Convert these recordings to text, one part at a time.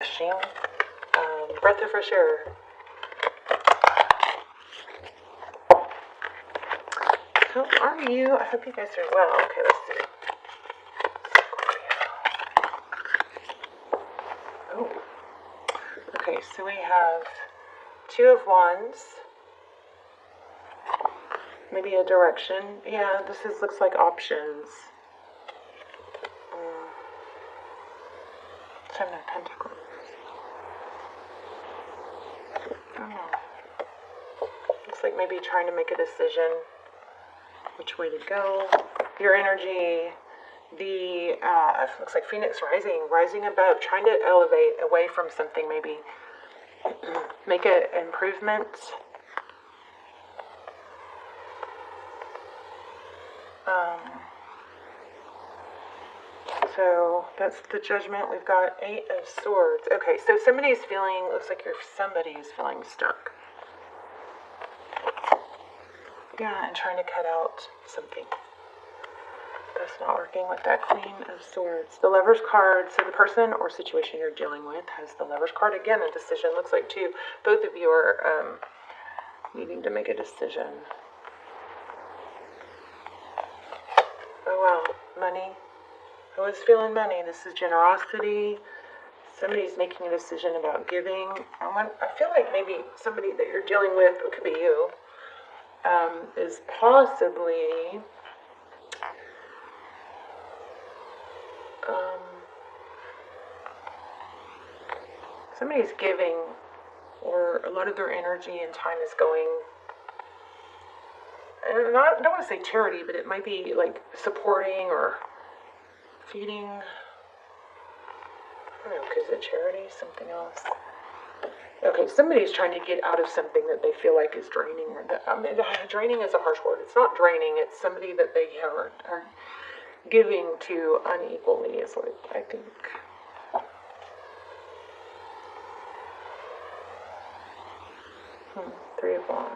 Breath of fresh air. How are you? I hope you guys are well. Okay, let's see. Scorpio. Oh. Okay, so we have Two of Wands. Maybe a direction. Yeah, looks like options. Seven of Pentacles. I don't know. Looks like maybe trying to make a decision which way to go. Your energy, looks like Phoenix rising above, trying to elevate away from something, maybe make an improvement. So that's the Judgment. We've got Eight of Swords. Okay, so looks like somebody is feeling stuck. Yeah, and trying to cut out something. That's not working with that Queen of Swords. The Lover's card, so the person or situation you're dealing with has the Lover's card. Again, a decision. Looks like both of you are needing to make a decision. Oh, wow. Money. I was feeling money. This is generosity. Somebody's making a decision about giving. I feel like maybe somebody that you're dealing with, it could be you, is possibly somebody's giving, or a lot of their energy and time is going, and I don't want to say charity, but it might be like supporting or feeding. I don't know, is it charity? Something else? Okay, somebody's trying to get out of something that they feel like is draining. Draining is a harsh word. It's not draining. It's somebody that they are giving to unequally is what I think. Three of Wands.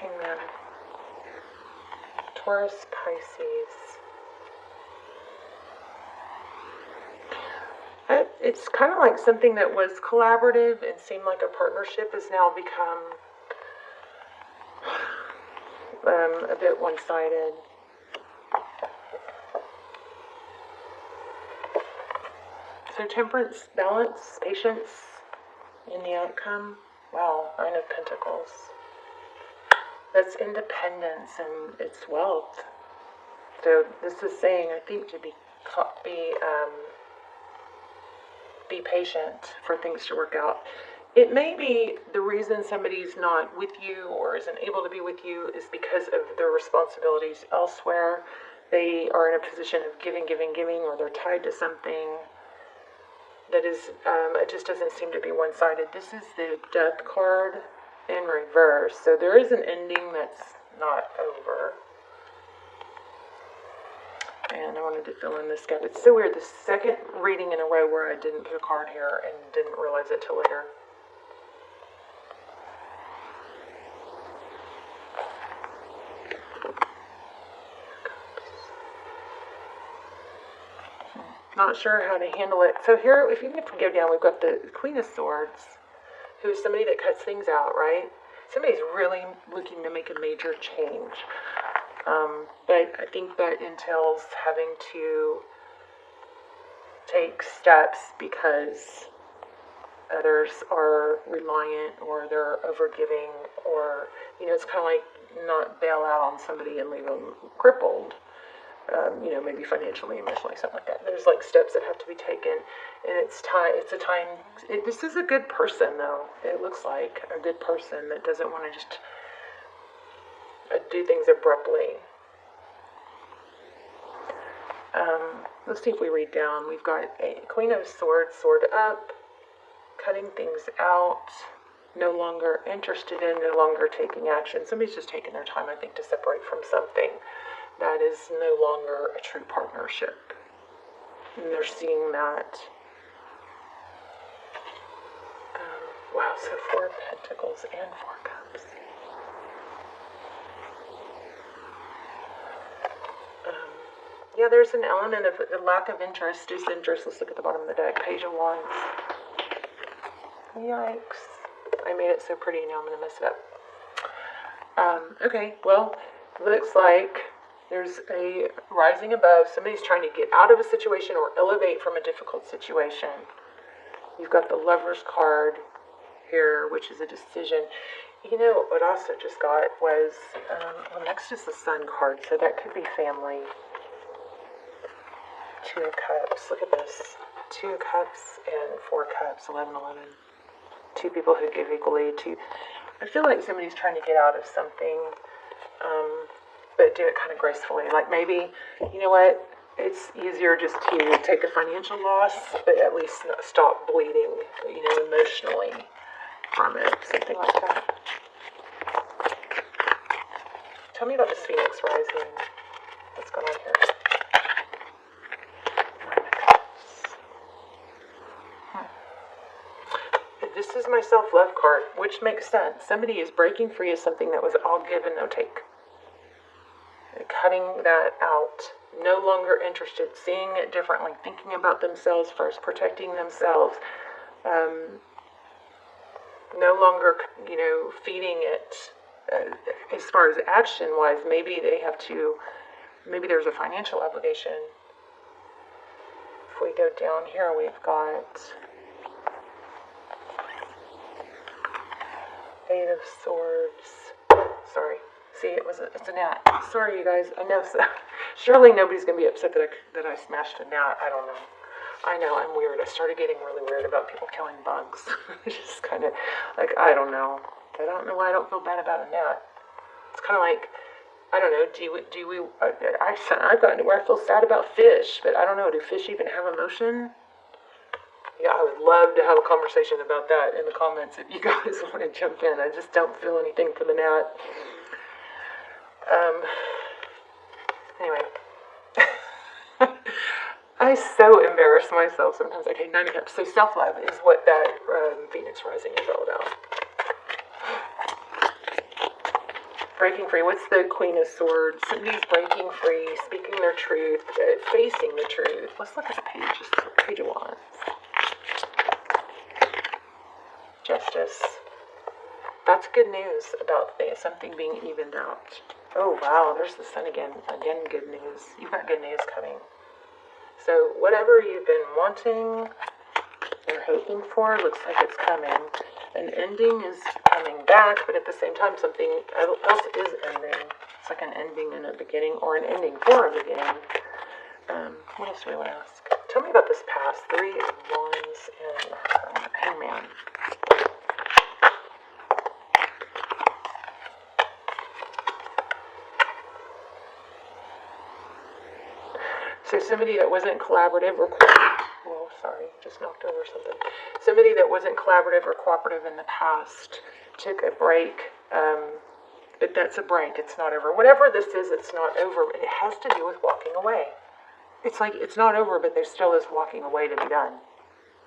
Hangman. Taurus, Pisces. It's kind of like something that was collaborative and seemed like a partnership has now become a bit one-sided. So Temperance, balance, patience in the outcome. Wow, Nine of Pentacles. That's independence and it's wealth. So this is saying, I think, to be patient for things to work out. It may be the reason somebody's not with you or isn't able to be with you is because of their responsibilities elsewhere. They are in a position of giving, or they're tied to something that is, it just doesn't seem to be one-sided. This is the Death card in reverse. So there is an ending that's not over. And I wanted to fill in this gap. It's so weird. The second reading in a row where I didn't put a card here and didn't realize it till later. Not sure how to handle it. So here, if you can go down, we've got the Queen of Swords, who is somebody that cuts things out, right? Somebody's really looking to make a major change. But I think that entails having to take steps because others are reliant or they're overgiving, or, it's kind of like not bail out on somebody and leave them crippled. Maybe financially, emotionally, something like that. There's like steps that have to be taken, and it's a time. This is a good person, though. It looks like a good person that doesn't want to just do things abruptly. Let's see if we read down. We've got a Queen of Swords, sword up, cutting things out, no longer interested in, no longer taking action. Somebody's just taking their time, I think, to separate from something that is no longer a true partnership. And they're seeing that. Wow, so Four of Pentacles and Four Cups. Yeah, there's an element of a lack of interest, disinterest. Let's look at the bottom of the deck. Page of Wands. Yikes. I made it so pretty, now I'm going to mess it up. Okay, well, looks like there's a rising above. Somebody's trying to get out of a situation or elevate from a difficult situation. You've got the Lover's card here, which is a decision. You know, what I also just got was, well, next is the Sun card, so that could be family. Two of Cups. Look at this. Two of Cups and Four Cups, 11-11. Two people who give equally. I feel like somebody's trying to get out of something, but do it kind of gracefully. Like maybe, you know what, it's easier just to take a financial loss, but at least stop bleeding, you know, emotionally from it. Something like that. Tell me about this Phoenix rising. What's going on here? This is my self-love card, which makes sense. Somebody is breaking free of something that was all give and no take. And cutting that out. No longer interested, seeing it differently, thinking about themselves first, protecting themselves. No longer, you know, feeding it. As far as action-wise, maybe they have to, maybe there's a financial obligation. If we go down here, we've got Eight of Swords. Sorry. See, it's a gnat. Sorry, you guys. I know. Surely nobody's going to be upset that I smashed a gnat. I don't know. I know, I'm weird. I started getting really weird about people killing bugs. Just kind of, like, I don't know. I don't know why I don't feel bad about a gnat. It's kind of like, I don't know, I've gotten to where I feel sad about fish, but I don't know, do fish even have emotion? Yeah, I would love to have a conversation about that in the comments if you guys want to jump in. I just don't feel anything for the gnat. Anyway. I so embarrass myself sometimes. Okay, 9 of Cups. So self-love is what that Phoenix rising is all about. Breaking free. What's the Queen of Swords? Somebody's breaking free, speaking their truth, facing the truth. Let's look at the Page of Wands. Justice. That's good news about something being evened out. Oh, wow. There's the Sun again. Again, good news. You've got good news coming. So whatever you've been wanting or hoping for, looks like it's coming. An ending is coming back, but at the same time, something else is ending. It's like an ending and a beginning, or an ending for a beginning. What else do we want to ask? Tell me about this past. 3 of Wands and Hangman. So somebody that wasn't collaborative or just knocked over something. Somebody that wasn't collaborative or cooperative in the past took a break, but that's a break. It's not over. Whatever this is, it's not over. It has to do with walking away. It's like it's not over, but there still is walking away to be done.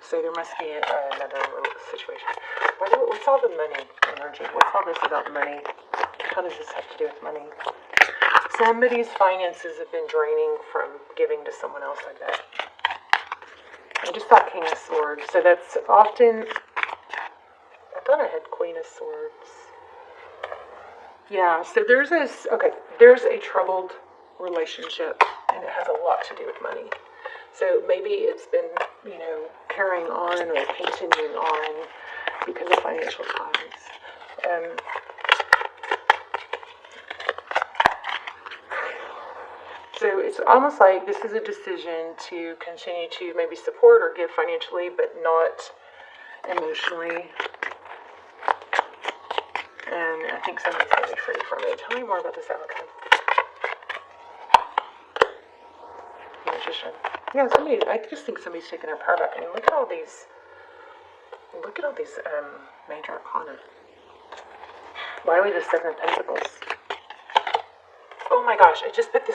So there must be another situation. What's all the money energy? What's all this about money? How does this have to do with money? Somebody's finances have been draining from giving to someone else, I bet. I just thought King of Swords. So that's often, I thought I had Queen of Swords. Yeah, so there's a troubled relationship, and it has a lot to do with money. So maybe it's been, carrying on or continuing on because of financial ties. So it's almost like this is a decision to continue to maybe support or give financially, but not emotionally. And I think somebody's going to be free from it. Tell me more about this outcome. Magician. Yeah, I just think somebody's taking their power back. I mean, look at all these major arcana. Why are we the 7 of Pentacles? Oh my gosh, I just put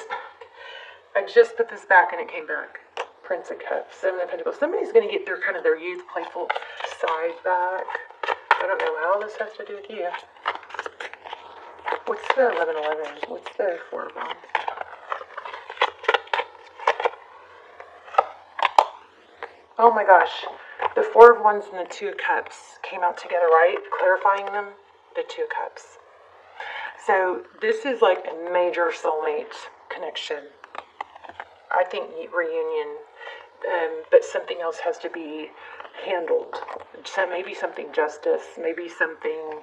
this back and it came back. Prince of Cups, 7 of Pentacles. Somebody's going to get their youth, playful side back. I don't know how this has to do with you. What's the 11-11? What's the 4 of Wands? Oh my gosh. The Four of Wands and the Two of Cups came out together, right? Clarifying them. The Two of Cups. So this is like a major soulmate connection. I think reunion, but something else has to be handled. So maybe something justice, maybe something,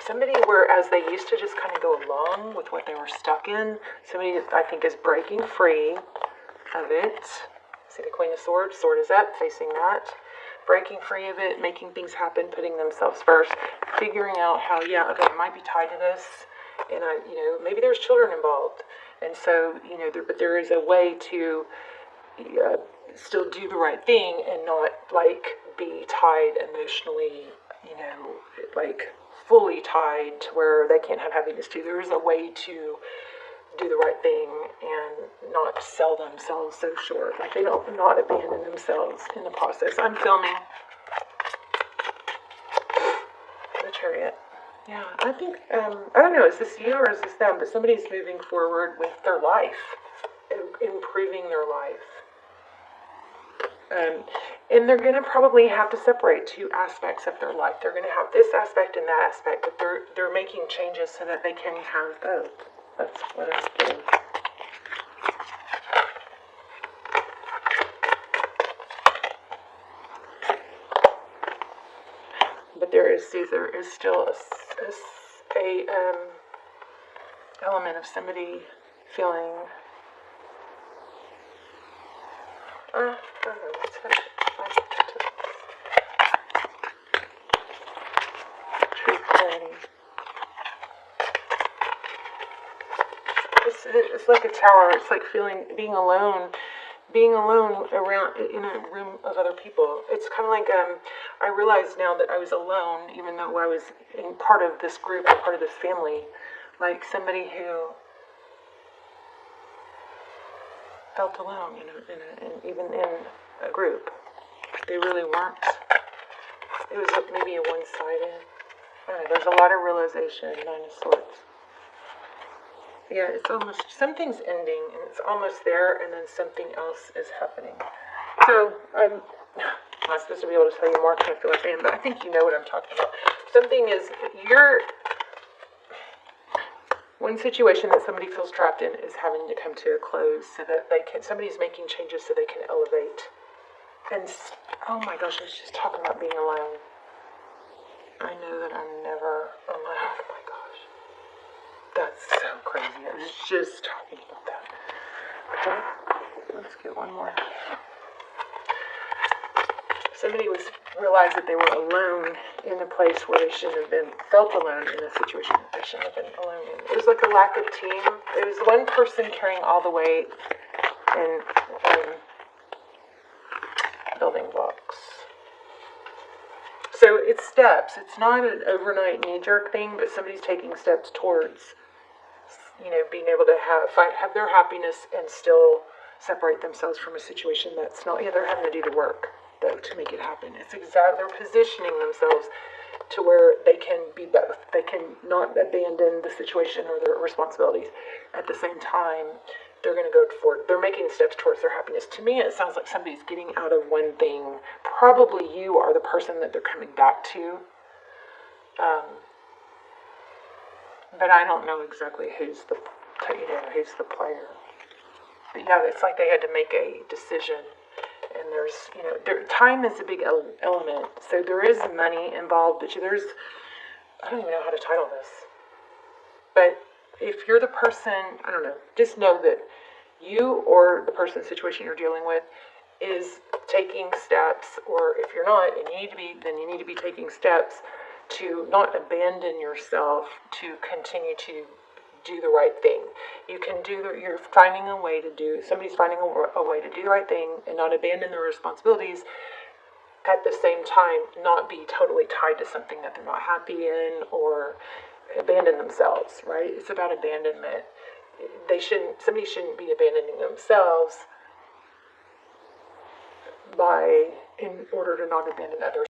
somebody whereas they used to just kind of go along with what they were stuck in, somebody I think is breaking free of it. See the Queen of Swords, sword is up, facing that. Breaking free of it, making things happen, putting themselves first, figuring out how, yeah, okay, I might be tied to this, and maybe there's children involved, and so, but there is a way to still do the right thing and not, like, be tied emotionally, like, fully tied to where they can't have happiness too. There is a way to do the right thing and not sell themselves so short. Like they don't not abandon themselves in the process. I'm filming the Chariot. Yeah, I think, I don't know, is this you or is this them? But somebody's moving forward with their life, improving their life. And they're going to probably have to separate two aspects of their life. They're going to have this aspect and that aspect, but they're making changes so that they can have both. That's what I'm getting. But there is still a element of somebody feeling. I don't know what's happening. True clarity. It's like a tower. It's like being alone around in a room of other people. It's kind of like I realized now that I was alone, even though I was in part of this group or part of this family, like somebody who felt alone, even in a group. They really weren't. It was maybe a one-sided. I don't know, there's a lot of realization, Nine of Swords. Yeah, it's almost, something's ending, and it's almost there, and then something else is happening. So, I'm not supposed to be able to tell you more because I feel like I am, but I think you know what I'm talking about. Something is, one situation that somebody feels trapped in is having to come to a close so that somebody's making changes so they can elevate. And, oh my gosh, I was just talking about being alone. I know that I'm never alone. Oh my gosh. That's so crazy. I was just talking about that. Okay, let's get one more. Somebody realized that they were alone in a place where they shouldn't have been, felt alone in a situation that they shouldn't have been alone in. It was like a lack of team. It was one person carrying all the weight and building blocks. So it's steps. It's not an overnight knee-jerk thing, but somebody's taking steps towards being able to have their happiness and still separate themselves from a situation that's not, they're having to do the work, though, to make it happen. It's they're positioning themselves to where they can be both. They can not abandon the situation or their responsibilities. At the same time, they're going to go forward. They're making steps towards their happiness. To me, it sounds like somebody's getting out of one thing. Probably you are the person that they're coming back to. But I don't know exactly who's the player. But yeah, it's like they had to make a decision, and there's, time is a big element. So there is money involved, but I don't even know how to title this. But if you're the person, I don't know, just know that you or the person's situation you're dealing with is taking steps, or if you're not, and you need to be taking steps to not abandon yourself, to continue to do the right thing. You're finding a way to somebody's finding a way to do the right thing and not abandon their responsibilities, at the same time not be totally tied to something that they're not happy in or abandon themselves, right? It's about abandonment. Somebody shouldn't be abandoning themselves in order to not abandon others.